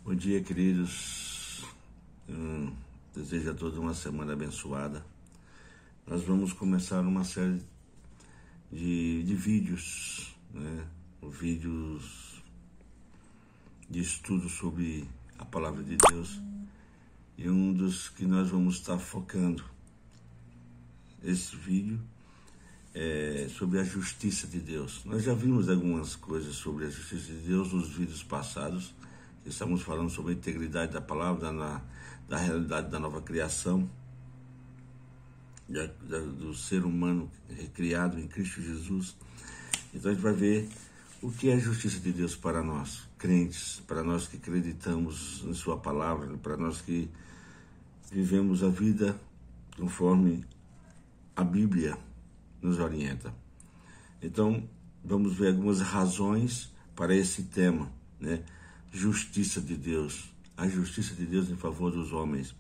Bom dia, queridos. Desejo a todos uma semana abençoada. Nós vamos começar uma série de vídeos, né? Vídeos de estudo sobre a Palavra de Deus. E um dos que nós vamos estar focando esse vídeo é sobre a justiça de Deus. Nós já vimos algumas coisas sobre a justiça de Deus nos vídeos passados. Estamos falando sobre a integridade da palavra, da realidade da nova criação, do ser humano recriado em Cristo Jesus. Então a gente vai ver o que é a justiça de Deus para nós, crentes, para nós que acreditamos em sua palavra, para nós que vivemos a vida conforme a Bíblia nos orienta. Então, vamos ver algumas razões para esse tema, né? Justiça de Deus, a justiça de Deus em favor dos homens,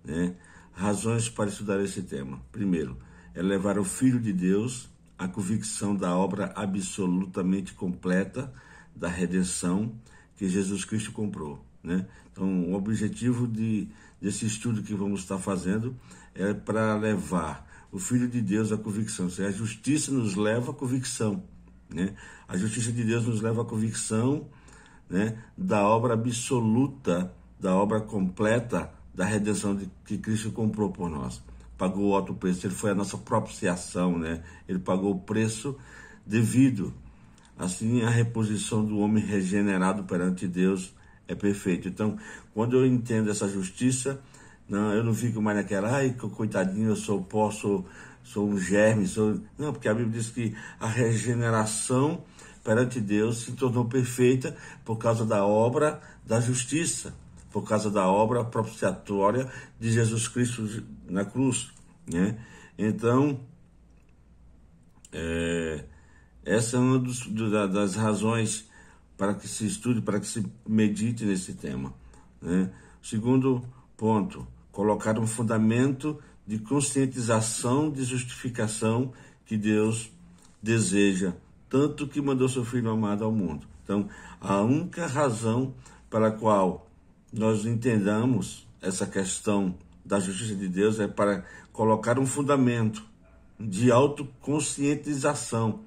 né? Razões para estudar esse tema. Primeiro, é levar o Filho de Deus à convicção da obra absolutamente completa da redenção que Jesus Cristo comprou, né? Então, o objetivo desse estudo que vamos estar fazendo é para levar o Filho de Deus à convicção. Ou seja, a justiça nos leva à convicção, né? A justiça de Deus nos leva à convicção, né, da obra absoluta, da obra completa da redenção que Cristo comprou por nós. Pagou o alto preço, ele foi a nossa propiciação, né? Ele pagou o preço devido. Assim, a reposição do homem regenerado perante Deus é perfeita. Então, quando eu entendo essa justiça, eu não fico mais naquela, ai, coitadinho, eu sou pó, sou um germe, Não, porque a Bíblia diz que a regeneração perante Deus se tornou perfeita por causa da obra da justiça, por causa da obra propiciatória de Jesus Cristo na cruz, né? Então, essa é uma das razões para que se estude, para que se medite nesse tema, né? Segundo ponto, colocar um fundamento de conscientização, de justificação que Deus deseja, tanto que mandou seu Filho amado ao mundo. Então, a única razão para a qual nós entendamos essa questão da justiça de Deus é para colocar um fundamento de autoconscientização,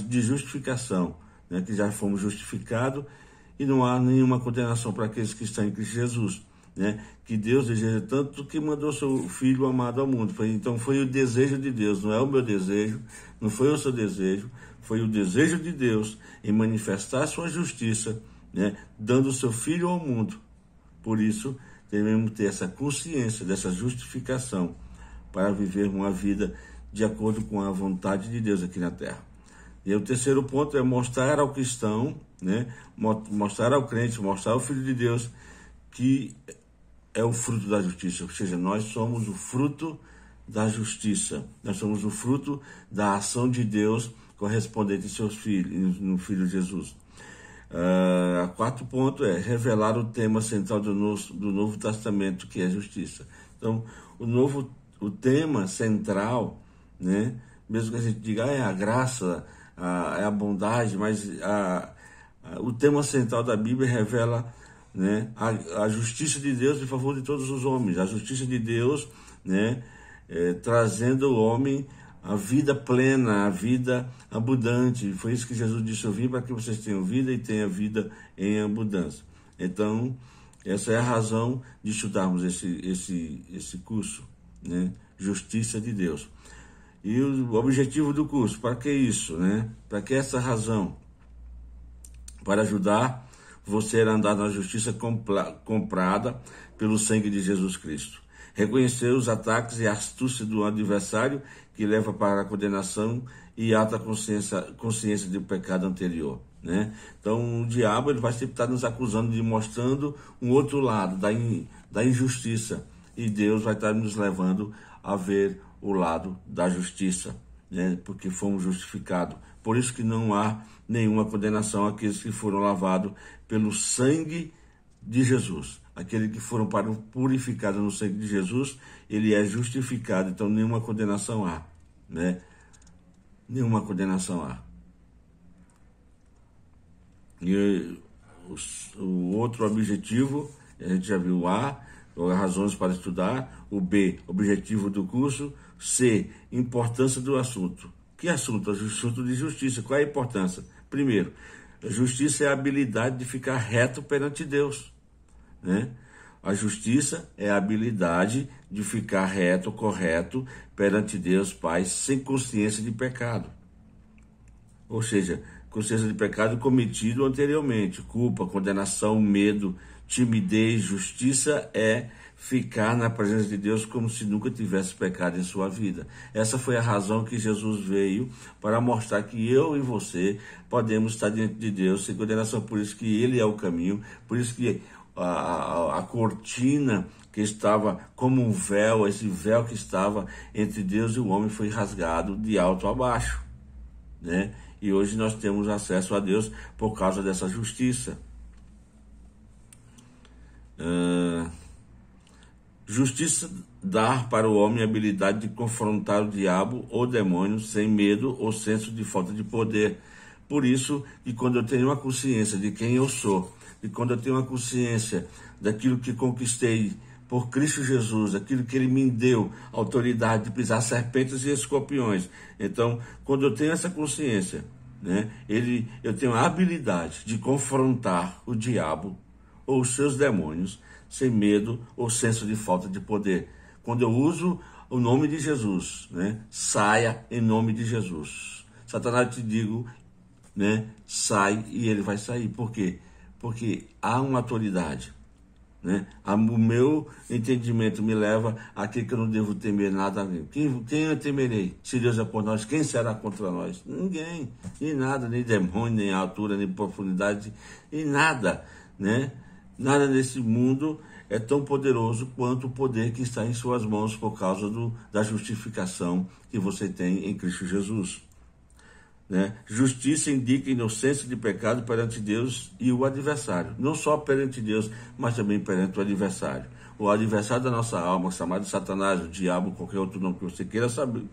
de justificação, né? Que já fomos justificados e não há nenhuma condenação para aqueles que estão em Cristo Jesus, né? Que Deus deseja tanto que mandou seu Filho amado ao mundo. Então foi o desejo de Deus, não é o meu desejo, não foi o seu desejo, foi o desejo de Deus em manifestar a sua justiça, né? Dando o seu Filho ao mundo. Por isso, devemos ter essa consciência dessa justificação para viver uma vida de acordo com a vontade de Deus aqui na terra. E o terceiro ponto é mostrar ao cristão, né? Mostrar ao crente, mostrar ao Filho de Deus que é o fruto da justiça, ou seja, nós somos o fruto da justiça, nós somos o fruto da ação de Deus correspondente em seus filhos, no Filho Jesus. Quarto ponto é revelar o tema central do Novo Testamento, que é a justiça. Então, o tema central, né, mesmo que a gente diga é a graça, é a bondade, mas o tema central da Bíblia revela, né, a justiça de Deus em favor de todos os homens, a justiça de Deus, né, trazendo o homem a vida plena, a vida abundante. Foi isso que Jesus disse: eu vim para que vocês tenham vida e tenham vida em abundância. Então, essa é a razão de estudarmos esse curso, né, Justiça de Deus. E o objetivo do curso, para que isso, né? Para que essa razão? Para ajudar você a andar na justiça comprada pelo sangue de Jesus Cristo. Reconhecer os ataques e astúcia do adversário que leva para a condenação e alta consciência do pecado anterior, né? Então, o diabo ele vai sempre estar nos acusando, de mostrando um outro lado da injustiça, e Deus vai estar nos levando a ver o lado da justiça, né? Porque fomos justificados. Por isso que não há nenhuma condenação àqueles que foram lavados pelo sangue de Jesus. Aquele que foram purificados no sangue de Jesus, ele é justificado. Então, nenhuma condenação há, né? Nenhuma condenação há. E o outro objetivo, a gente já viu o A, razões para estudar, o B, objetivo do curso, C, importância do assunto. Que assunto? Assunto de justiça. Qual é a importância? Primeiro, a justiça é a habilidade de ficar reto perante Deus, né? A justiça é a habilidade de ficar reto, correto, perante Deus Pai, sem consciência de pecado. Ou seja, consciência de pecado cometido anteriormente, culpa, condenação, medo, timidez. Justiça é ficar na presença de Deus como se nunca tivesse pecado em sua vida. Essa foi a razão que Jesus veio, para mostrar que eu e você podemos estar diante de Deus sem condenação. Por isso que Ele é o caminho, por isso que a cortina que estava como um véu, esse véu que estava entre Deus e o homem, foi rasgado de alto a baixo, né? E hoje nós temos acesso a Deus por causa dessa justiça. Justiça dá para o homem a habilidade de confrontar o diabo ou demônio sem medo ou senso de falta de poder. Por isso que quando eu tenho uma consciência de quem eu sou, e quando eu tenho uma consciência daquilo que conquistei por Cristo Jesus, aquilo que Ele me deu, autoridade de pisar serpentes e escorpiões. Então, quando eu tenho essa consciência, né, eu tenho a habilidade de confrontar o diabo ou os seus demônios sem medo ou senso de falta de poder. Quando eu uso o nome de Jesus, né, saia em nome de Jesus. Satanás, eu te digo, né, sai, e ele vai sair. Por quê? Porque há uma autoridade, né? O meu entendimento me leva a que eu não devo temer nada. Quem eu temerei? Se Deus é por nós, quem será contra nós? Ninguém, nem nada, nem demônio, nem altura, nem profundidade, nem nada, né? Nada nesse mundo é tão poderoso quanto o poder que está em suas mãos por causa da justificação que você tem em Cristo Jesus. Né? Justiça indica inocência de pecado perante Deus e o adversário. Não só perante Deus, mas também perante o adversário. O adversário da nossa alma, chamado Satanás, o diabo, qualquer outro nome que você queira saber,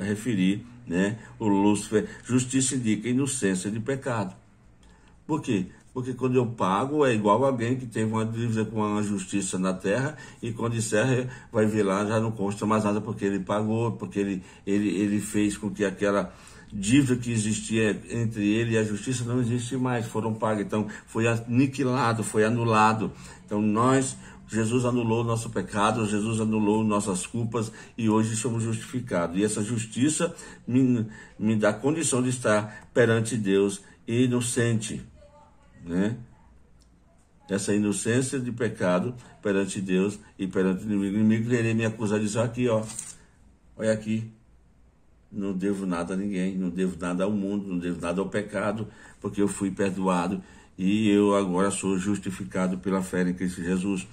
referir, né? O Lúcifer. Justiça indica inocência de pecado. Por quê? Porque quando eu pago, é igual alguém que teve uma dívida com a justiça na terra, e quando encerra, vai ver lá, já não consta mais nada, porque ele pagou, porque ele fez com que aquela dívida que existia entre ele e a justiça não existe mais, foram pagas. Então foi aniquilado, foi anulado. Então Jesus anulou o nosso pecado, Jesus anulou nossas culpas, e hoje somos justificados. E essa justiça me dá condição de estar perante Deus inocente, né? Essa inocência de pecado perante Deus e perante o inimigo. O inimigo querer me acusar disso aqui, ó. Olha aqui. Não devo nada a ninguém, não devo nada ao mundo, não devo nada ao pecado, porque eu fui perdoado e eu agora sou justificado pela fé em Cristo Jesus.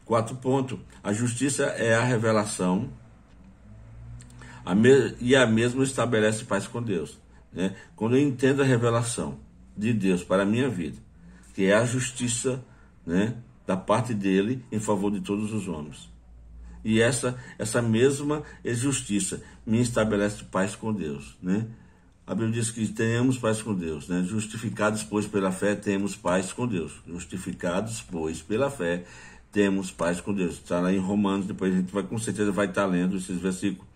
4 pontos. A justiça é a revelação e a mesma estabelece paz com Deus, né? Quando eu entendo a revelação de Deus para a minha vida, que é a justiça, né, da parte dele em favor de todos os homens. E essa mesma justiça me estabelece paz com Deus, né? A Bíblia diz que tenhamos paz com Deus, né? Justificados, pois, pela fé, temos paz com Deus. Justificados, pois, pela fé, temos paz com Deus. Está lá em Romanos, depois a gente com certeza vai estar lendo esses versículos.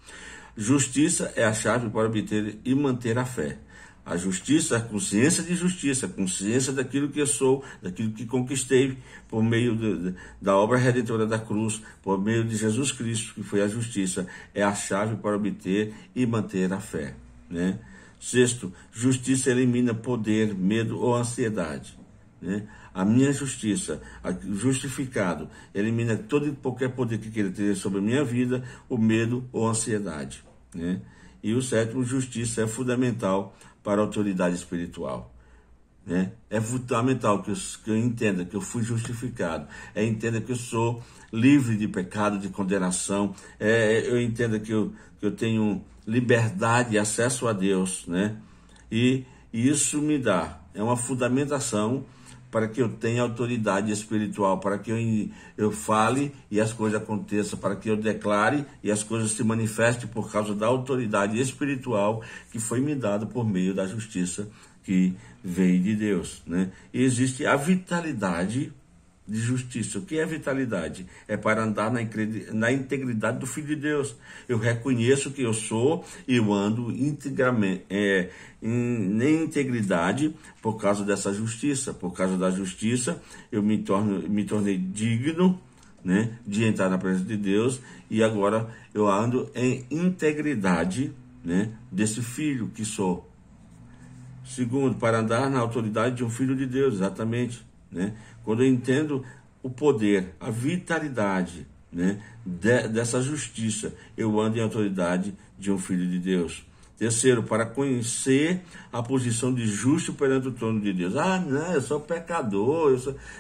Justiça é a chave para obter e manter a fé. A justiça, a consciência de justiça, a consciência daquilo que eu sou, daquilo que conquistei por meio da obra redentora da cruz, por meio de Jesus Cristo, que foi a justiça, é a chave para obter e manter a fé, né? 6, justiça elimina poder, medo ou ansiedade, né? A minha justiça, justificado, elimina todo e qualquer poder que queira ter sobre a minha vida, o medo ou a ansiedade, né? E o 7, justiça é fundamental para a autoridade espiritual, né? É fundamental que eu entenda que eu fui justificado, entenda que eu sou livre de pecado, de condenação, eu entenda que eu tenho liberdade e acesso a Deus, né? E isso me dá, uma fundamentação para que eu tenha autoridade espiritual, para que eu fale e as coisas aconteçam, para que eu declare e as coisas se manifestem por causa da autoridade espiritual que foi me dada por meio da justiça que veio de Deus, né? E existe a vitalidade, de justiça. O que é vitalidade? É para andar na integridade do Filho de Deus. Eu reconheço que eu sou e eu ando integramente, na integridade por causa dessa justiça. Por causa da justiça, eu me tornei digno, né, de entrar na presença de Deus, e agora eu ando em integridade, né, desse filho que sou. Segundo, para andar na autoridade de um filho de Deus, exatamente, né? Quando eu entendo o poder, a vitalidade, né, dessa justiça, eu ando em autoridade de um filho de Deus. Terceiro, para conhecer a posição de justo perante o trono de Deus. Ah, não, eu sou pecador.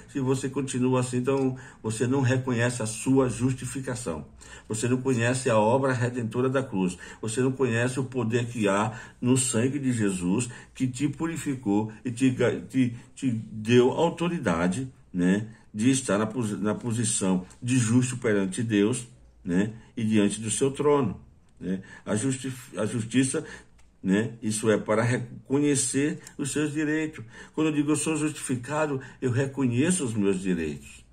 Se você continua assim, então você não reconhece a sua justificação. Você não conhece a obra redentora da cruz. Você não conhece o poder que há no sangue de Jesus, que te purificou e te deu autoridade, né, de estar na posição de justo perante Deus, né, e diante do seu trono. Né? A justiça, né? Isso é para reconhecer os seus direitos. Quando eu digo eu sou justificado, eu reconheço os meus direitos,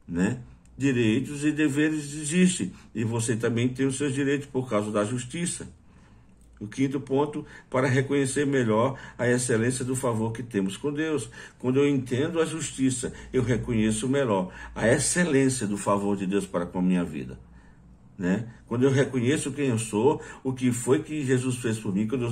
né? Direitos e deveres existem, e você também tem os seus direitos por causa da justiça. O quinto ponto, para reconhecer melhor a excelência do favor que temos com Deus. Quando eu entendo a justiça, eu reconheço melhor a excelência do favor de Deus para com a minha vida. Né? Quando eu reconheço quem eu sou, o que foi que Jesus fez por mim, quando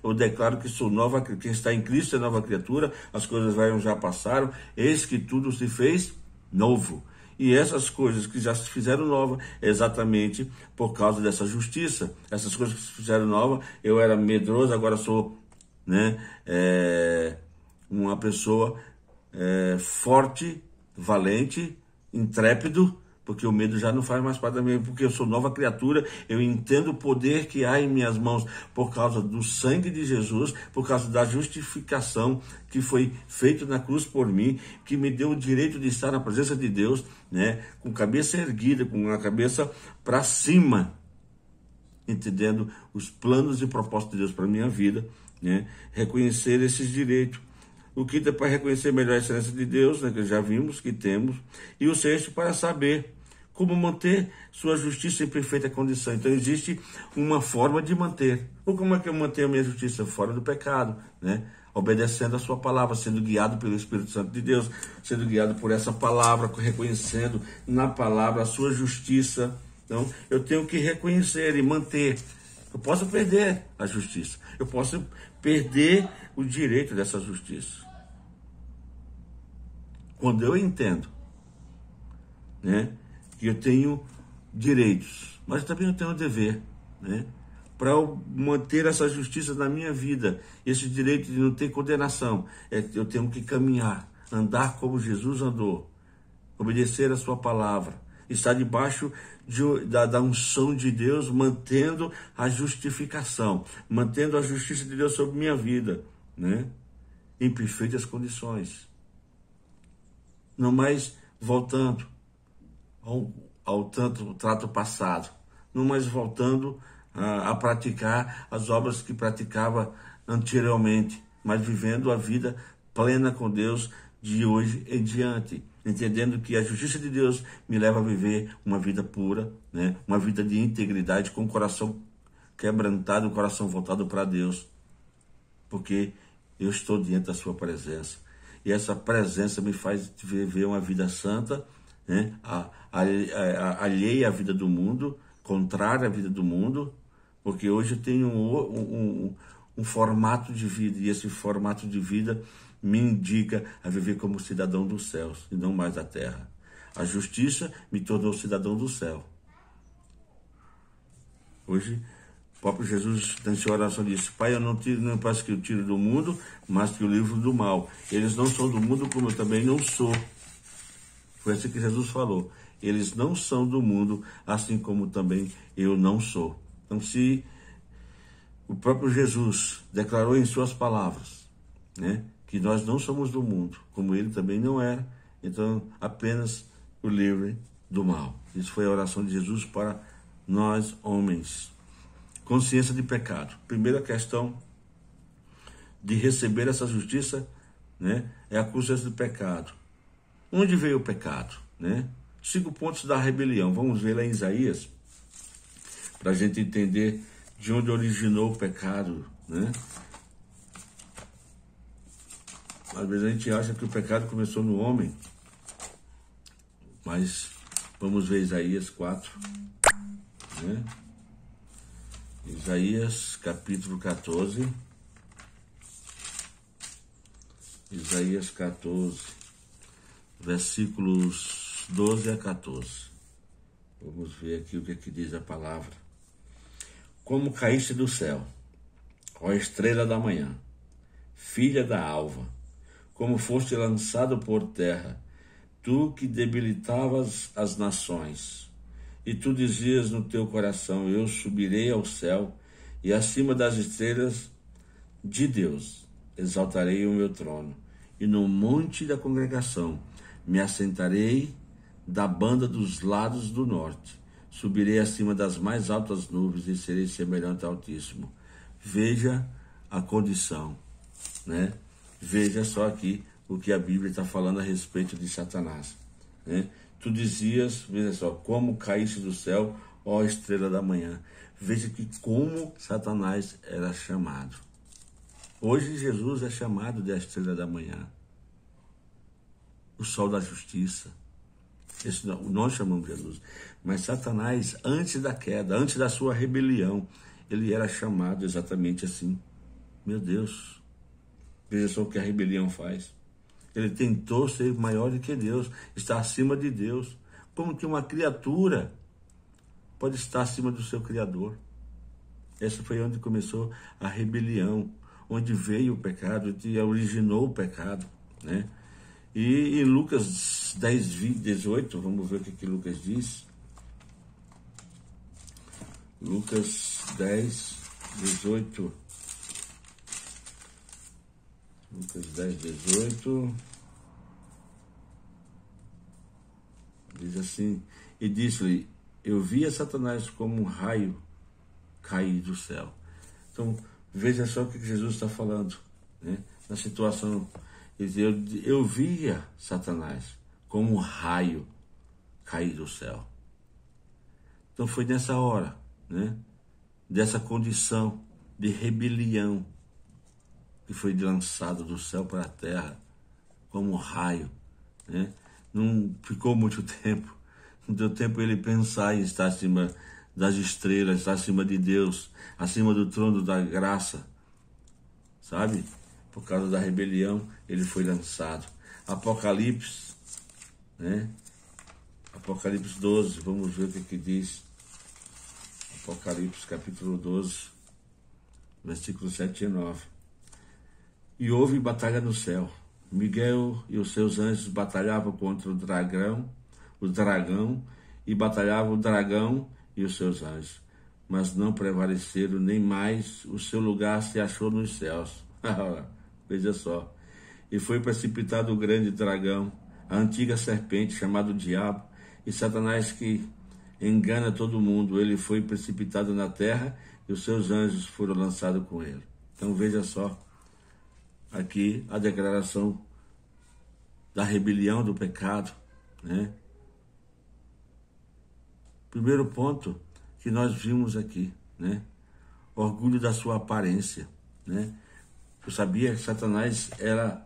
eu declaro que sou nova, quem está em Cristo é nova criatura, as coisas velhas já passaram, eis que tudo se fez novo. E essas coisas que já se fizeram nova, é exatamente por causa dessa justiça. Essas coisas que se fizeram nova, eu era medroso, agora sou, né, uma pessoa forte, valente, intrépido, porque o medo já não faz mais parte da minha vida, porque eu sou nova criatura, eu entendo o poder que há em minhas mãos por causa do sangue de Jesus, por causa da justificação que foi feita na cruz por mim, que me deu o direito de estar na presença de Deus, né, com cabeça erguida, com a cabeça para cima, entendendo os planos e propósitos de Deus para a minha vida, né, reconhecer esses direitos. O quinto é para reconhecer melhor a excelência de Deus, né, que já vimos que temos, e o sexto para saber como manter sua justiça em perfeita condição. Então existe uma forma de manter. Ou como é que eu mantenho a minha justiça? Fora do pecado, né? Obedecendo a sua palavra, sendo guiado pelo Espírito Santo de Deus, sendo guiado por essa palavra, reconhecendo na palavra a sua justiça. Então eu tenho que reconhecer e manter. Eu posso perder a justiça, eu posso perder o direito dessa justiça. Quando eu entendo, né, que eu tenho direitos, mas também eu tenho um dever, né, para manter essa justiça na minha vida, esse direito de não ter condenação, eu tenho que caminhar, andar como Jesus andou, obedecer a sua palavra, estar debaixo da unção de Deus, mantendo a justificação, mantendo a justiça de Deus sobre minha vida, né, em perfeitas condições. Não mais voltando ao trato passado, não mais voltando a praticar as obras que praticava anteriormente, mas vivendo a vida plena com Deus de hoje em diante, entendendo que a justiça de Deus me leva a viver uma vida pura, né? Uma vida de integridade, com o coração quebrantado, o coração voltado para Deus, porque eu estou diante da sua presença, e essa presença me faz viver uma vida santa, né? Alheia à vida do mundo, contrária à vida do mundo, porque hoje eu tenho um formato de vida, e esse formato de vida me indica a viver como cidadão dos céus e não mais da terra. A justiça me tornou cidadão do céu. Hoje, o próprio Jesus, na sua oração, disse: Pai, eu não peço que eu tire do mundo, mas que eu livre do mal. Eles não são do mundo, como eu também não sou. Foi assim que Jesus falou. Eles não são do mundo, assim como também eu não sou. Então, se o próprio Jesus declarou em suas palavras, né, que nós não somos do mundo, como ele também não era, então apenas o livre do mal. Isso foi a oração de Jesus para nós, homens. Consciência de pecado. Primeira questão de receber essa justiça, né, é a consciência de pecado. Onde veio o pecado, né? 5 pontos da rebelião. Vamos ver lá em Isaías, para a gente entender de onde originou o pecado, né? Às vezes a gente acha que o pecado começou no homem, mas vamos ver Isaías 4, né? Isaías capítulo 14. Isaías 14, versículos 12 a 14. Vamos ver aqui o que diz a palavra. Como caíste do céu, ó estrela da manhã, filha da alva, como foste lançado por terra, tu que debilitavas as nações. E tu dizias no teu coração, eu subirei ao céu, e acima das estrelas de Deus exaltarei o meu trono, e no monte da congregação me assentarei da banda dos lados do norte. Subirei acima das mais altas nuvens e serei semelhante ao Altíssimo. Veja a condição, né? Veja só aqui o que a Bíblia está falando a respeito de Satanás, né? Tu dizias, veja só, como caíste do céu, ó estrela da manhã. Veja que como Satanás era chamado. Hoje Jesus é chamado de a estrela da manhã, o sol da justiça. Esse nós chamamos de Jesus. Mas Satanás, antes da queda, antes da sua rebelião, ele era chamado exatamente assim. Meu Deus, veja só o que a rebelião faz. Ele tentou ser maior do que Deus, estar acima de Deus. Como que uma criatura pode estar acima do seu Criador? Essa foi onde começou a rebelião, onde veio o pecado, onde originou o pecado, né? E em Lucas 10, 18, vamos ver o que Lucas diz. Lucas 10, 18. Lucas 10, 18. Diz assim, e disse-lhe, eu via Satanás como um raio cair do céu. Então, veja só o que Jesus está falando, né? Na situação, eu via Satanás como um raio cair do céu. Então foi nessa hora, né? Dessa condição de rebelião que foi lançado do céu para a terra como um raio, né? Não ficou muito tempo, não deu tempo ele pensar em estar acima das estrelas, estar acima de Deus, acima do trono da graça, sabe? Por causa da rebelião, ele foi lançado. Apocalipse, né? Apocalipse 12, vamos ver o que diz. Apocalipse capítulo 12, versículos 7 e 9. E houve batalha no céu. Miguel e os seus anjos batalhavam contra o dragão, e batalhavam o dragão e os seus anjos, mas não prevaleceram, nem mais o seu lugar se achou nos céus. Veja só. E foi precipitado o grande dragão, a antiga serpente, chamado Diabo, e Satanás, que engana todo mundo. Ele foi precipitado na terra e os seus anjos foram lançados com ele. Então veja só aqui a declaração da rebelião, do pecado, né? Primeiro ponto que nós vimos aqui, né? Orgulho da sua aparência, né? Eu sabia que Satanás era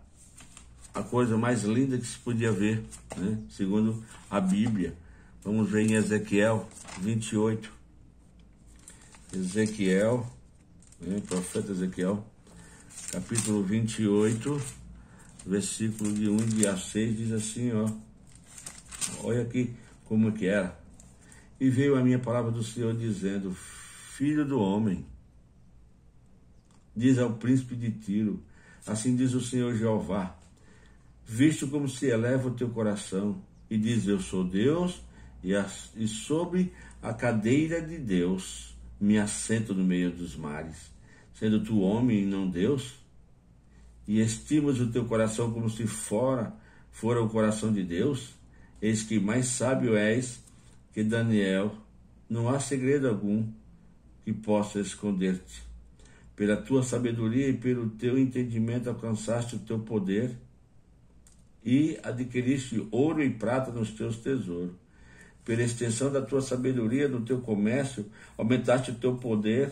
a coisa mais linda que se podia ver, né? Segundo a Bíblia. Vamos ver em Ezequiel 28. Ezequiel, né? Profeta Ezequiel, capítulo 28, versículo de 1 a 6, diz assim, ó. Olha aqui como que era. E veio a minha palavra do Senhor dizendo, filho do homem, diz ao príncipe de Tiro, assim diz o Senhor Jeová, visto como se eleva o teu coração, e diz, eu sou Deus, e sobre a cadeira de Deus me assento no meio dos mares, sendo tu homem e não Deus, e estimas o teu coração como se fora o coração de Deus, eis que mais sábio és que Daniel, não há segredo algum que possa esconder-te. Pela tua sabedoria e pelo teu entendimento alcançaste o teu poder e adquiriste ouro e prata nos teus tesouros. Pela extensão da tua sabedoria, do teu comércio, aumentaste o teu poder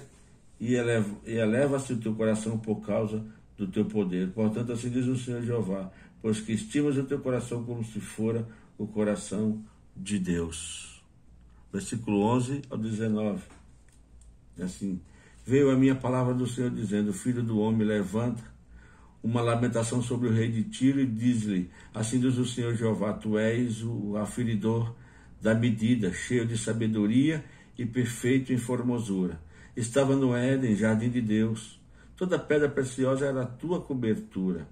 e eleva-se o teu coração por causa do teu poder. Portanto, assim diz o Senhor Jeová, pois que estimas o teu coração como se fora o coração de Deus. Versículo 11 ao 19. Assim, veio a minha palavra do Senhor dizendo, filho do homem, levanta uma lamentação sobre o rei de Tiro e diz-lhe, assim diz o Senhor Jeová, tu és o aferidor da medida, cheio de sabedoria e perfeito em formosura. Estava no Éden, jardim de Deus. Toda pedra preciosa era a tua cobertura.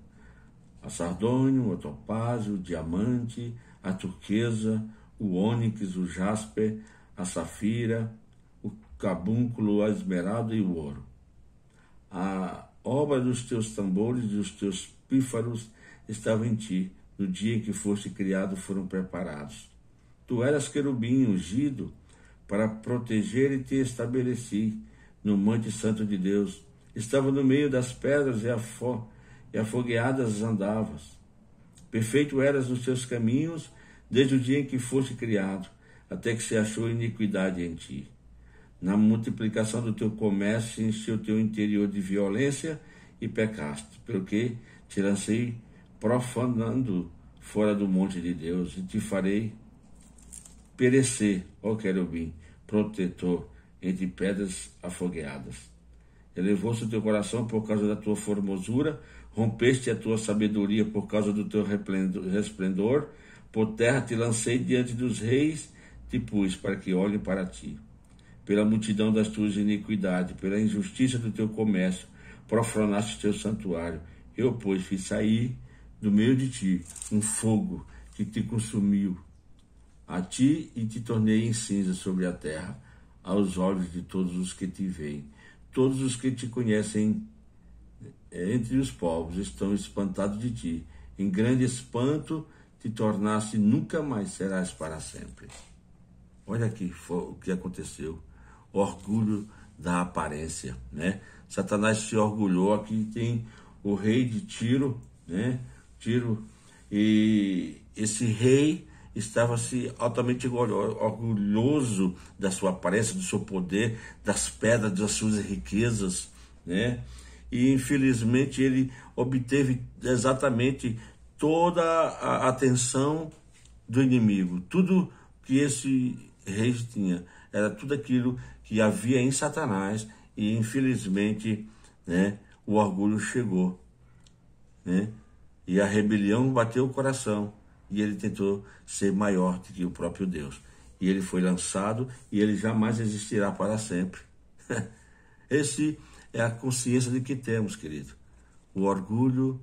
A sardônio, o topázio, o diamante, a turquesa, o ônix, o jaspe, a safira, o cabúnculo, a esmeralda e o ouro. A obra dos teus tambores e dos teus pífaros estava em ti. No dia em que foste criado foram preparados. Tu eras querubim ungido para proteger e te estabeleci no monte santo de Deus. Estava no meio das pedras e afogueadas andavas. Perfeito eras nos teus caminhos desde o dia em que foste criado, até que se achou iniquidade em ti. Na multiplicação do teu comércio encheu o teu interior de violência e pecaste, pelo que te lancei profanando fora do monte de Deus e te farei perecer, ó querubim, protetor, entre pedras afogueadas. Elevou-se o teu coração por causa da tua formosura, rompeste a tua sabedoria por causa do teu resplendor, por terra te lancei diante dos reis, te pus para que olhem para ti. Pela multidão das tuas iniquidades, pela injustiça do teu comércio, profanaste o teu santuário. Eu, pois, fiz sair do meio de ti um fogo que te consumiu a ti e te tornei em cinza sobre a terra, aos olhos de todos os que te veem. Todos os que te conhecem entre os povos estão espantados de ti. Em grande espanto te tornaste, nunca mais serás para sempre. Olha aqui o que aconteceu. Orgulho da aparência, né? Satanás se orgulhou. Aqui tem o rei de Tiro, né? Tiro, e esse rei estava-se altamente orgulhoso da sua aparência, do seu poder, das pedras, das suas riquezas, né? E infelizmente ele obteve exatamente toda a atenção do inimigo. Tudo que esse rei tinha era tudo aquilo que havia em Satanás, e infelizmente, né, o orgulho chegou, né? E a rebelião bateu o coração, e ele tentou ser maior do que o próprio Deus. E ele foi lançado, e ele jamais existirá para sempre. Esse é a consciência de que temos, querido. O orgulho,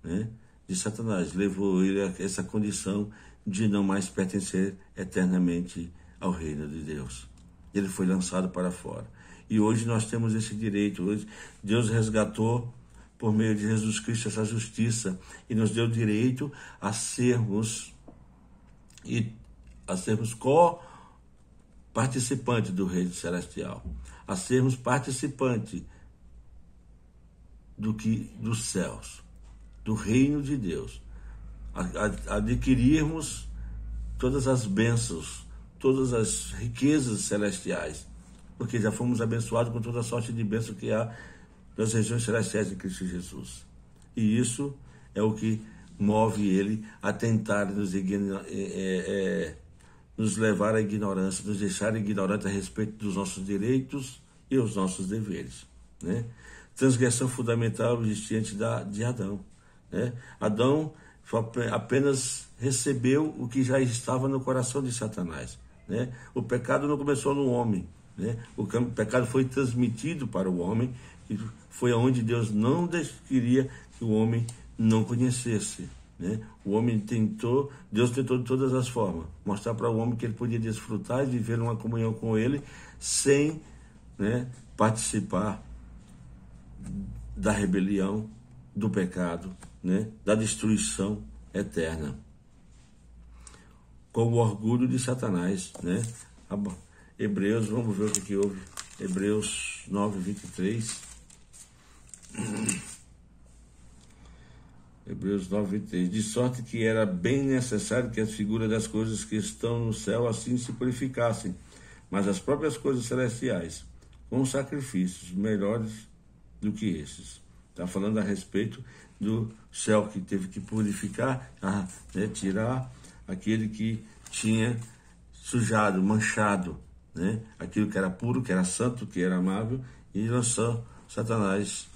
né, de Satanás levou ele a essa condição de não mais pertencer eternamente ao reino de Deus. Ele foi lançado para fora. E hoje nós temos esse direito. Hoje Deus resgatou, por meio de Jesus Cristo, essa justiça e nos deu direito a sermos co-participantes do reino celestial, a sermos participantes dos céus, do reino de Deus, a adquirirmos todas as bênçãos, todas as riquezas celestiais, porque já fomos abençoados com toda a sorte de bênção que há nas regiões celestiais de Cristo Jesus. E isso é o que move ele a tentar nos levar à ignorância, nos deixar ignorantes a respeito dos nossos direitos e os nossos deveres, né? Transgressão fundamental existente de Adão, né? Adão apenas recebeu o que já estava no coração de Satanás, né? O pecado não começou no homem, né? O pecado foi transmitido para o homem, e foi aonde Deus não queria que o homem não conhecesse, né? Deus tentou de todas as formas mostrar para o homem que ele podia desfrutar e viver uma comunhão com ele sem, né, participar da rebelião, do pecado, né, da destruição eterna, com o orgulho de Satanás, né? Hebreus, vamos ver o que houve. Hebreus 9, 23. Hebreus 9, 23. De sorte que era bem necessário que as figuras das coisas que estão no céu assim se purificassem, mas as próprias coisas celestiais, com sacrifícios melhores do que esses. Está falando a respeito do céu que teve que purificar, tirar aquele que tinha sujado, manchado, aquilo que era puro, que era santo, que era amável, e lançou Satanás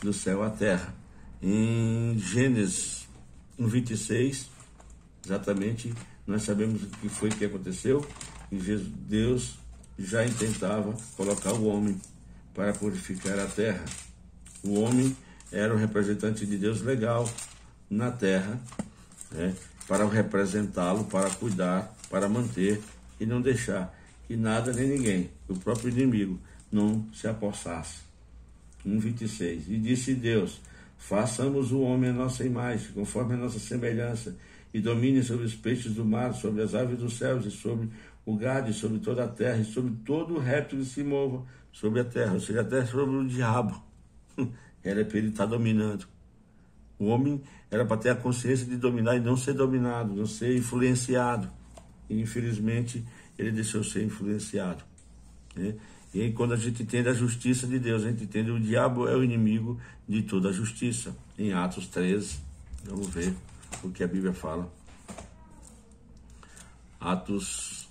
do céu à terra. Em Gênesis 1:26, exatamente, nós sabemos o que foi que aconteceu, e Deus já intentava colocar o homem para purificar a terra. O homem era o representante de Deus legal na terra, para representá-lo, para cuidar, para manter e não deixar que nada nem ninguém, o próprio inimigo, não se apossasse. 1:26. E disse Deus: façamos o homem à nossa imagem, conforme a nossa semelhança, e domine sobre os peixes do mar, sobre as aves dos céus, e sobre o gado, e sobre toda a terra, e sobre todo o réptil que se mova sobre a terra, ou seja, até sobre o diabo. Era para ele estar dominando. O homem era para ter a consciência de dominar e não ser dominado, não ser influenciado. E infelizmente ele deixou ser influenciado. E aí, quando a gente entende a justiça de Deus, a gente entende que o diabo é o inimigo de toda a justiça. Em Atos 13, vamos ver o que a Bíblia fala. Atos,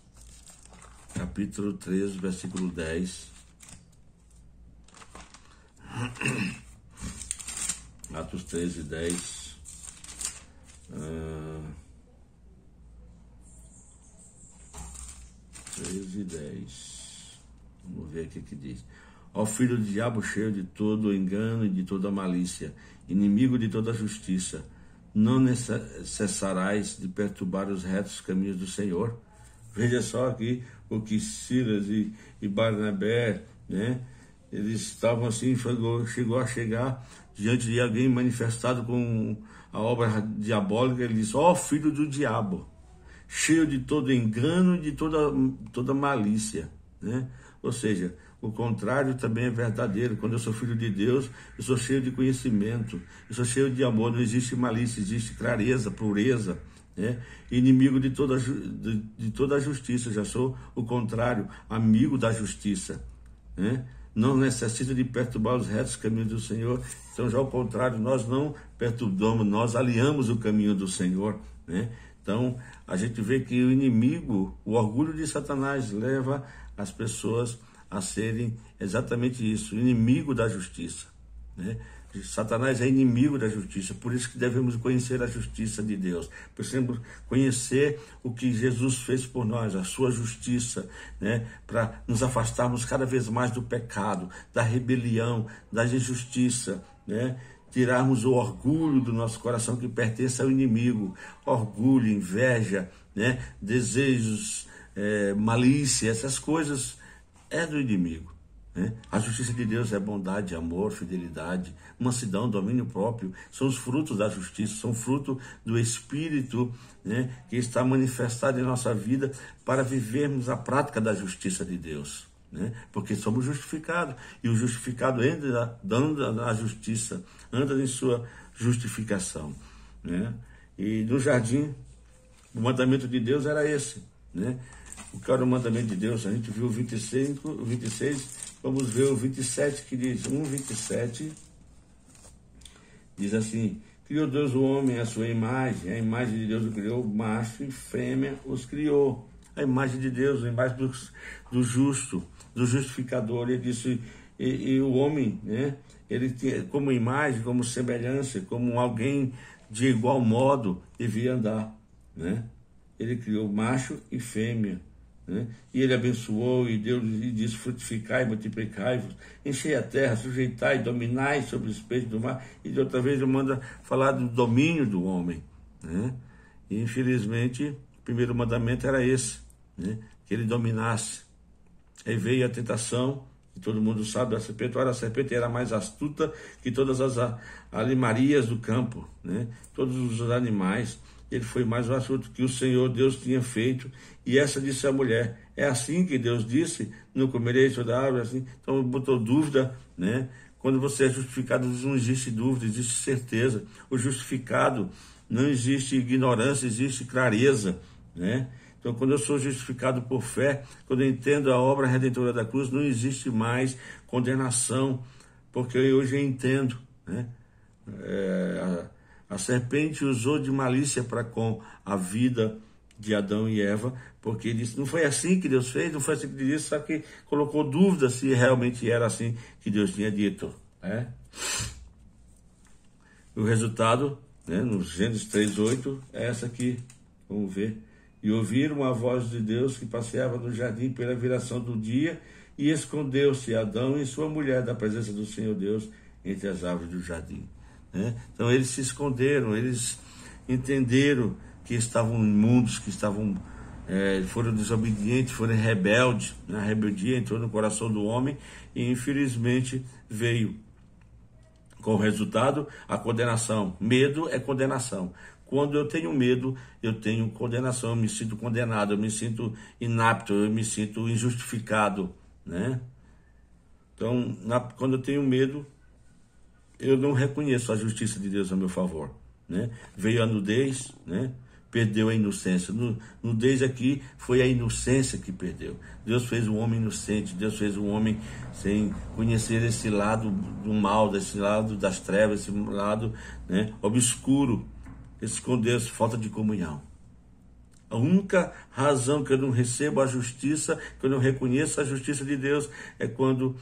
capítulo 13, versículo 10. Atos 13, 10. 13, 10. Vamos ver aqui o que diz. Ó filho do diabo, cheio de todo engano e de toda malícia, inimigo de toda justiça, não cessarás de perturbar os retos caminhos do Senhor. Veja só aqui o que Silas e Barnabé, eles estavam assim, chegou a chegar diante de alguém manifestado com a obra diabólica. Ele disse: ó filho do diabo, cheio de todo engano e de toda malícia, Ou seja, o contrário também é verdadeiro. Quando eu sou filho de Deus, eu sou cheio de conhecimento, eu sou cheio de amor, não existe malícia, existe clareza, pureza, inimigo de toda a justiça. Eu já sou o contrário, amigo da justiça, Não necessita de perturbar os retos caminhos do Senhor. Então, já ao contrário, nós não perturbamos, nós alinhamos o caminho do Senhor, Então, a gente vê que o inimigo, o orgulho de Satanás, leva as pessoas a serem exatamente isso, inimigo da justiça, Satanás é inimigo da justiça, por isso que devemos conhecer a justiça de Deus, precisamos conhecer o que Jesus fez por nós, a sua justiça, para nos afastarmos cada vez mais do pecado, da rebelião, da injustiça, tirarmos o orgulho do nosso coração que pertence ao inimigo, orgulho, inveja, desejos, malícia, essas coisas é do inimigo. A justiça de Deus é bondade, amor, fidelidade, mansidão, domínio próprio, são os frutos da justiça, são fruto do Espírito, que está manifestado em nossa vida para vivermos a prática da justiça de Deus, porque somos justificados, e o justificado anda na justiça, anda em sua justificação, E no jardim, o mandamento de Deus era esse, O que era o mandamento de Deus? A gente viu o 26, vamos ver o 27, que diz, 1:27, diz assim: criou Deus o homem à sua imagem, a imagem de Deus o criou, macho e fêmea os criou. A imagem de Deus, a imagem do justo, do justificador. Ele disse, e o homem, ele tinha como imagem, como semelhança, como alguém de igual modo devia andar, Ele criou macho e fêmea, E ele abençoou e Deus lhe disse: frutificai, multiplicai-vos, enchei a terra, sujeitai, dominai sobre os peixes do mar. E de outra vez ele manda falar do domínio do homem, E infelizmente o primeiro mandamento era esse, que ele dominasse. Aí veio a tentação, e todo mundo sabe da serpente. Ora, a serpente era mais astuta que todas as alimarias do campo, Todos os animais. Ele foi mais astuto que o Senhor Deus tinha feito. E essa disse a mulher: é assim que Deus disse, não comereis toda árvore, assim. Então botou dúvida, Quando você é justificado, não existe dúvida, existe certeza. O justificado, não existe ignorância, existe clareza, né? Então, quando eu sou justificado por fé, quando eu entendo a obra redentora da cruz, não existe mais condenação, porque hoje eu entendo, né? A serpente usou de malícia para com a vida de Adão e Eva, porque ele disse, não foi assim que Deus fez, não foi assim que Deus disse, só que colocou dúvida se realmente era assim que Deus tinha dito, né? O resultado, né, no Gênesis 3:8, é essa aqui, vamos ver. E ouviram a voz de Deus que passeava no jardim pela viração do dia, e escondeu-se Adão e sua mulher da presença do Senhor Deus entre as árvores do jardim, né? Então eles se esconderam, eles entenderam que estavam imundos, que foram desobedientes, foram rebeldes, né? A rebeldia entrou no coração do homem e infelizmente veio com o resultado a condenação. Medo é condenação. Quando eu tenho medo, eu tenho condenação, eu me sinto condenado, eu me sinto inapto, eu me sinto injustificado, né? Então, quando eu tenho medo, eu não reconheço a justiça de Deus a meu favor, né? Veio a nudez, né? Perdeu a inocência. Nudez aqui foi a inocência que perdeu. Deus fez o homem inocente, Deus fez o homem sem conhecer esse lado do mal, desse lado das trevas, esse lado, né, obscuro, esconder-se, falta de comunhão. A única razão que eu não recebo a justiça, que eu não reconheço a justiça de Deus, é quando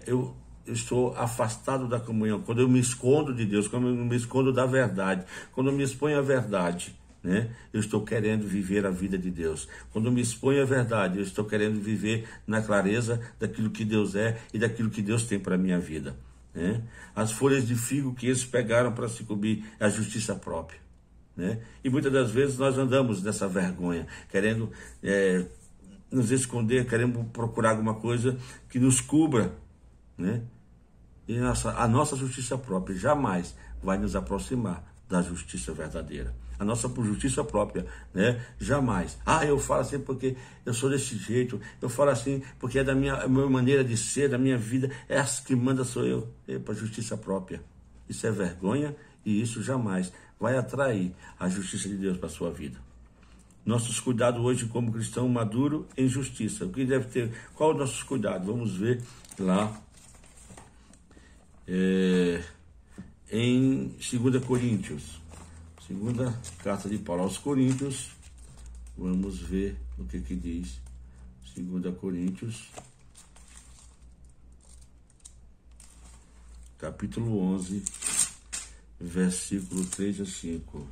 eu estou afastado da comunhão, quando eu me escondo de Deus, quando eu me escondo da verdade, quando eu me exponho à verdade, né? Eu estou querendo viver a vida de Deus. Quando eu me exponho à verdade, eu estou querendo viver na clareza daquilo que Deus é e daquilo que Deus tem para a minha vida, né? As folhas de figo que eles pegaram para se cobrir é a justiça própria, né? E muitas das vezes nós andamos nessa vergonha, querendo nos esconder, querendo procurar alguma coisa que nos cubra, né? E a nossa justiça própria jamais vai nos aproximar da justiça verdadeira. A nossa justiça própria, né? Jamais. Eu falo assim porque eu sou desse jeito, eu falo assim porque é da minha maneira de ser, da minha vida, essa que manda sou eu. Para a justiça própria. Isso é vergonha e isso jamais vai atrair a justiça de Deus para a sua vida. Nossos cuidados hoje como cristão maduro em justiça. O que deve ter? Qual é o nosso cuidado? Vamos ver lá em 2 Coríntios. Segunda carta de Paulo aos Coríntios. Vamos ver o que diz 2 Coríntios, capítulo 11, versículo 3 a 5.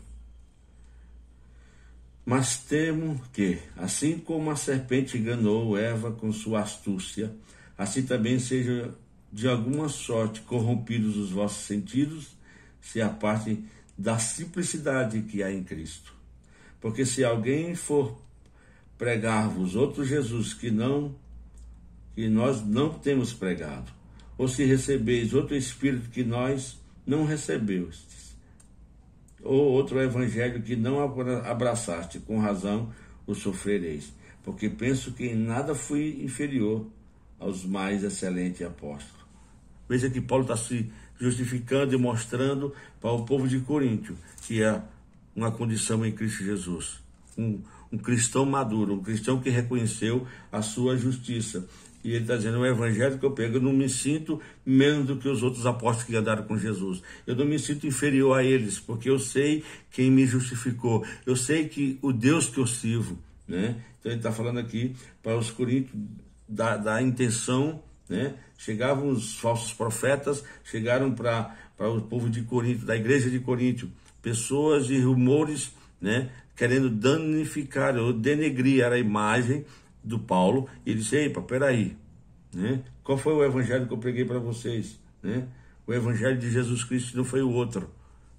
Mas temo que, assim como a serpente enganou Eva com sua astúcia, assim também seja de alguma sorte corrompidos os vossos sentidos, se apartem da simplicidade que há em Cristo. Porque se alguém for pregar-vos outro Jesus que nós não temos pregado, ou se recebeis outro Espírito que nós não recebestes, ou outro Evangelho que não abraçaste, com razão o sofrereis, porque penso que em nada fui inferior aos mais excelentes apóstolos. Veja que Paulo está se justificando e mostrando para o povo de Coríntio que é uma condição em Cristo Jesus. Um cristão maduro, um cristão que reconheceu a sua justiça. E ele está dizendo, o evangelho que eu pego, eu não me sinto menos do que os outros apóstolos que andaram com Jesus. Eu não me sinto inferior a eles, porque eu sei quem me justificou. Eu sei que o Deus que eu sirvo, né? Então ele está falando aqui para os coríntios da intenção, né? Chegavam os falsos profetas, chegaram para o povo de Corinto, da igreja de Corinto, pessoas de rumores, né? Querendo danificar ou denegrir a imagem do Paulo. E ele disse, peraí, né? Qual foi o evangelho que eu preguei para vocês, né? O evangelho de Jesus Cristo não foi o outro,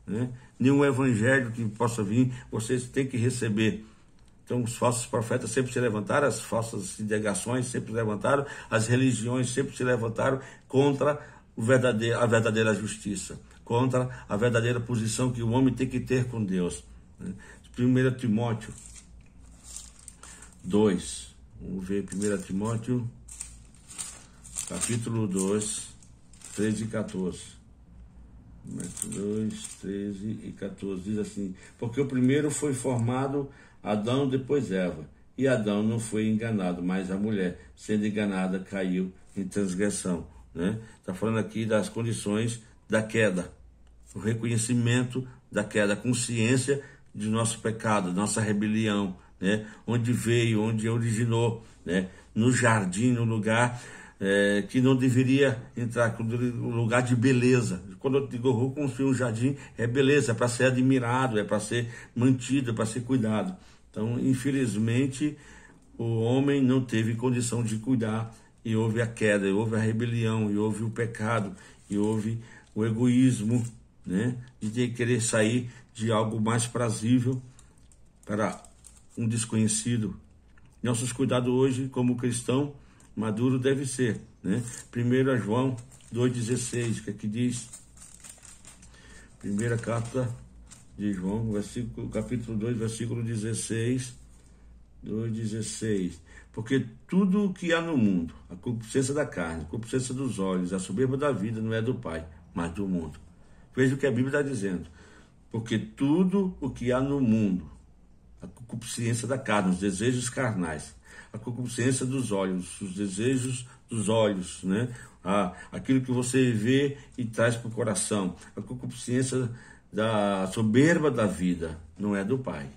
né? Nenhum evangelho que possa vir, vocês têm que receber. Então os falsos profetas sempre se levantaram, as falsas indagações sempre se levantaram, as religiões sempre se levantaram contra a verdadeira justiça, contra a verdadeira posição que o homem tem que ter com Deus, né? 1 Timóteo 2, vamos ver 1 Timóteo, capítulo 2, 13 e 14. 2, 13 e 14. Diz assim: porque o primeiro foi formado Adão, depois Eva. E Adão não foi enganado, mas a mulher, sendo enganada, caiu em transgressão. Né? Está falando aqui das condições da queda, o reconhecimento da queda, a consciência de nosso pecado, nossa rebelião, né? Onde veio, onde originou, né? No jardim, no lugar que não deveria entrar, no lugar de beleza. Quando eu digo vou construir um jardim, é beleza, é para ser admirado, é para ser mantido, é para ser cuidado. Então, infelizmente, o homem não teve condição de cuidar e houve a queda, e houve a rebelião, e houve o pecado, e houve o egoísmo, né? De querer sair de algo mais prazível para um desconhecido. Nossos cuidados hoje, como cristão maduro, deve ser, né? 1 João 2,16, que aqui diz, primeira carta de João, capítulo 2, versículo 16, 2,16. Porque tudo o que há no mundo, a concupiscência da carne, a concupiscência dos olhos, a soberba da vida, não é do Pai, mas do mundo. Veja o que a Bíblia está dizendo. Porque tudo o que há no mundo, a concupiscência da carne, os desejos carnais, a concupiscência dos olhos, os desejos dos olhos, né? Aquilo que você vê e traz para o coração, a concupiscência da soberba da vida, não é do Pai,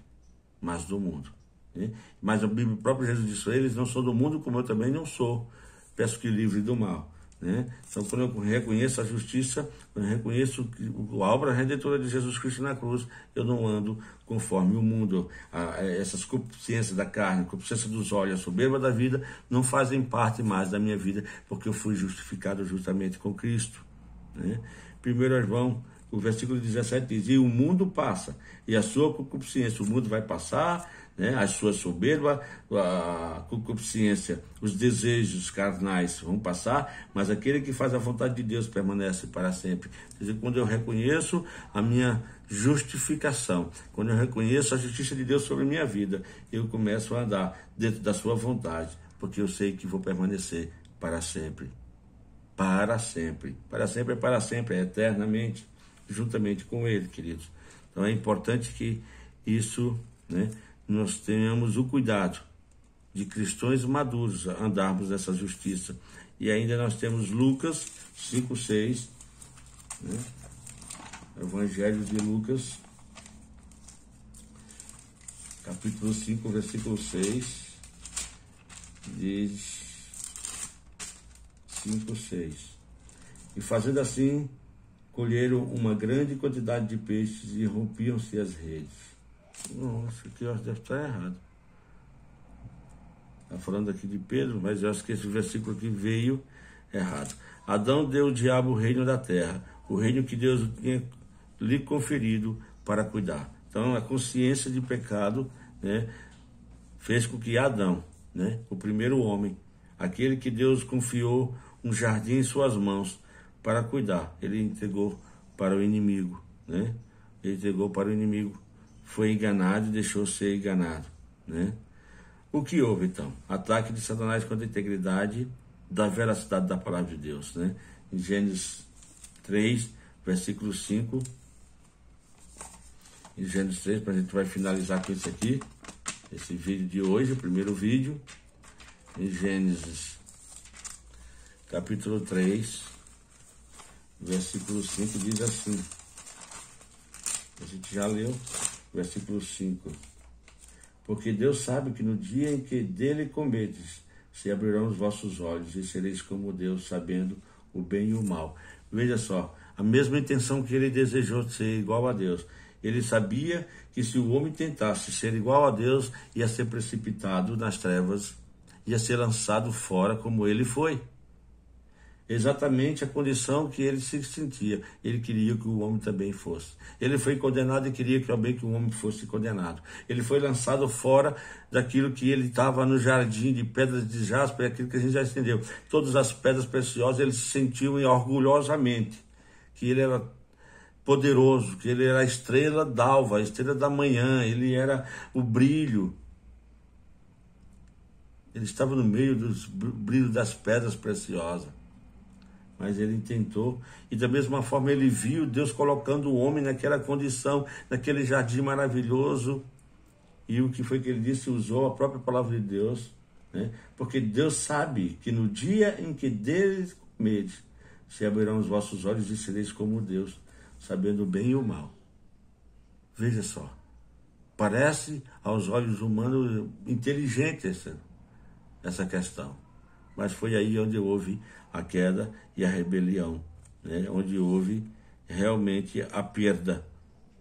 mas do mundo. Né? Mas a Bíblia, o próprio Jesus disse a eles: não sou do mundo, como eu também não sou. Peço que livre do mal. Né? Então, quando eu reconheço a justiça, quando eu reconheço a obra redentora de Jesus Cristo na cruz, eu não ando conforme o mundo. Essas concupiscências da carne, a concupiscência dos olhos, a soberba da vida, não fazem parte mais da minha vida, porque eu fui justificado justamente com Cristo. Né? 1 João, o versículo 17 diz: e o mundo passa, e a sua concupiscência, o mundo vai passar, né? A sua soberba, a concupiscência, os desejos carnais vão passar, mas aquele que faz a vontade de Deus permanece para sempre. Quer dizer, quando eu reconheço a minha justificação, quando eu reconheço a justiça de Deus sobre a minha vida, eu começo a andar dentro da sua vontade, porque eu sei que vou permanecer para sempre. Para sempre. Para sempre é para sempre, é eternamente, juntamente com Ele, queridos. Então é importante que isso, né, nós tenhamos o cuidado de cristãos maduros andarmos nessa justiça. E ainda nós temos Lucas 5:6, né? Evangelho de Lucas, capítulo 5, versículo 6, diz 5:6. E fazendo assim, colheram uma grande quantidade de peixes e rompiam-se as redes. Nossa, aqui eu acho que deve estar errado. Está falando aqui de Pedro, mas eu acho que esse versículo aqui veio errado. Adão deu ao diabo o reino da terra, o reino que Deus tinha lhe conferido para cuidar. Então, a consciência de pecado, né, fez com que Adão, né, o primeiro homem, aquele que Deus confiou um jardim em suas mãos para cuidar, ele entregou para o inimigo, né? Ele entregou para o inimigo, foi enganado e deixou ser enganado, né? O que houve então? Ataque de Satanás contra a integridade da veracidade da palavra de Deus, né? Em Gênesis 3, versículo 5. Em Gênesis 3, para a gente vai finalizar com isso aqui, esse vídeo de hoje, o primeiro vídeo. Em Gênesis, capítulo 3, versículo 5, diz assim. A gente já leu, versículo 5. Porque Deus sabe que no dia em que dele comedes, se abrirão os vossos olhos e sereis como Deus, sabendo o bem e o mal. Veja só, a mesma intenção que ele desejou ser igual a Deus. Ele sabia que se o homem tentasse ser igual a Deus, ia ser precipitado nas trevas, ia ser lançado fora como ele foi. Exatamente a condição que ele se sentia. Ele queria que o homem também fosse. Ele foi condenado e queria também que o homem fosse condenado. Ele foi lançado fora daquilo que ele estava no jardim de pedras de jaspe, aquilo que a gente já entendeu. Todas as pedras preciosas, ele se sentiu orgulhosamente que ele era poderoso, que ele era a estrela d'alva, a estrela da manhã, ele era o brilho. Ele estava no meio do brilho das pedras preciosas. mas ele tentou, e da mesma forma ele viu Deus colocando o homem naquela condição, naquele jardim maravilhoso, e o que foi que ele disse? Usou a própria palavra de Deus, né? Porque Deus sabe que no dia em que deles comerdes, se abrirão os vossos olhos e sereis como Deus, sabendo o bem e o mal. Veja só, parece aos olhos humanos inteligente essa questão, mas foi aí onde houve a queda e a rebelião, né? Onde houve realmente a perda,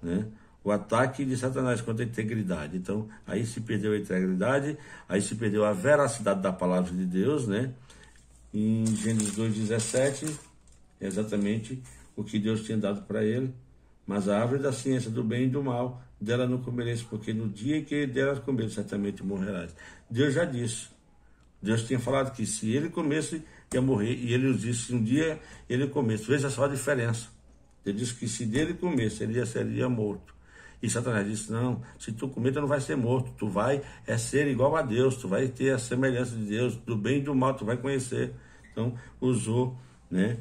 né? O ataque de Satanás contra a integridade. Então, aí se perdeu a integridade, aí se perdeu a veracidade da palavra de Deus, né? Em Gênesis 2,17, é exatamente o que Deus tinha dado para ele. Mas a árvore da ciência do bem e do mal, dela não comereis, porque no dia que dela comer, certamente morrerás. Deus já disse. Deus tinha falado que se ele comesse, ia morrer. E ele nos disse que um dia ele comesse. Veja só a diferença. Ele disse que se dele comesse, ele seria morto. E Satanás disse, não, se tu comer, tu não vai ser morto. Tu vai ser igual a Deus. Tu vai ter a semelhança de Deus. Do bem e do mal, tu vai conhecer. Então, usou, né,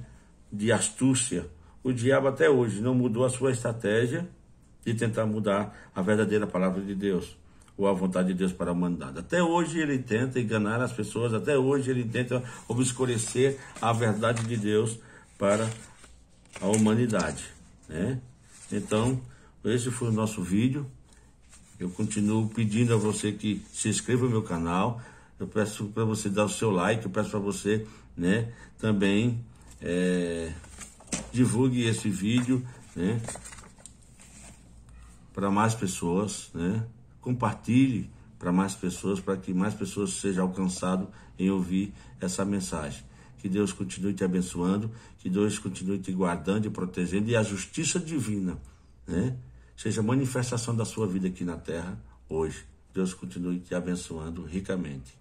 de astúcia. O diabo até hoje não mudou a sua estratégia de tentar mudar a verdadeira palavra de Deus, ou a vontade de Deus para a humanidade. Até hoje ele tenta enganar as pessoas, até hoje ele tenta obscurecer a verdade de Deus para a humanidade, né? Então, esse foi o nosso vídeo. Eu continuo pedindo a você que se inscreva no meu canal. Eu peço para você dar o seu like, eu peço para você, né, também divulgue esse vídeo, né, para mais pessoas, né? Compartilhe para mais pessoas, para que mais pessoas sejam alcançadas em ouvir essa mensagem. Que Deus continue te abençoando, que Deus continue te guardando e protegendo, e a justiça divina, né, seja manifestação da sua vida aqui na terra hoje. Deus continue te abençoando ricamente.